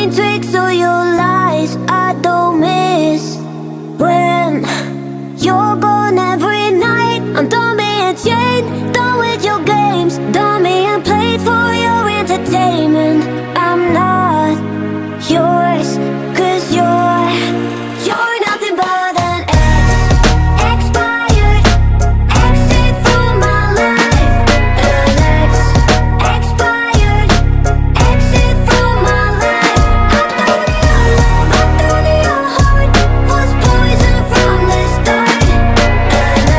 mind tricks or your lies I don't miss. When you're gone every night, I'm done being chained, done with your games, done being played for your entertainment. I'm not yours, 'cause you're nothing but an expired exit from my life. An expired exit from my life. I thought your love, I thought your heart was poison from the start. An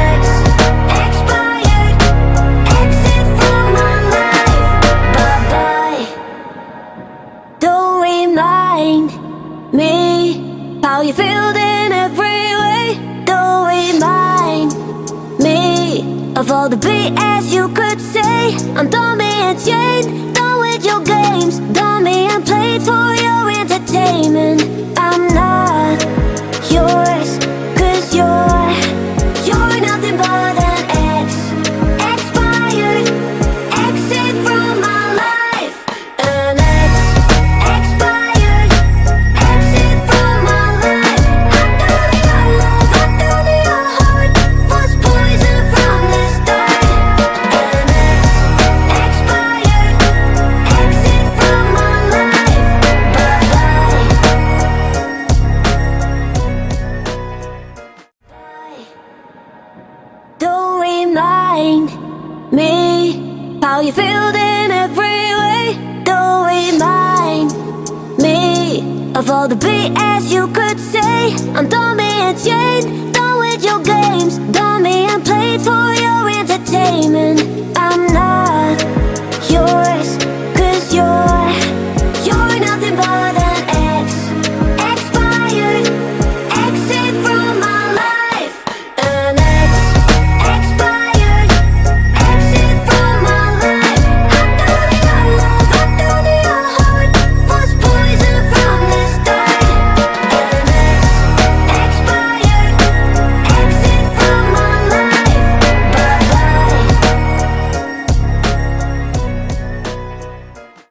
expired exit from my life. Bye-bye. Don't remind me how you feel in every way. Don't remind me of all the BS you could say. I'm done being chained, done with your games, done being played for your entertainment. I'm not yours, 'cause you're nothing but an expired exit from my life. An expired exit from my life. I thought your love, I thought your heart was poison from the start. An expired exit from my life. Bye-bye. Don't remind me how you feel in every way. Don't remind me of all the BS you could say. I'm done being chained, done with your games, done being played for your entertainment. I'm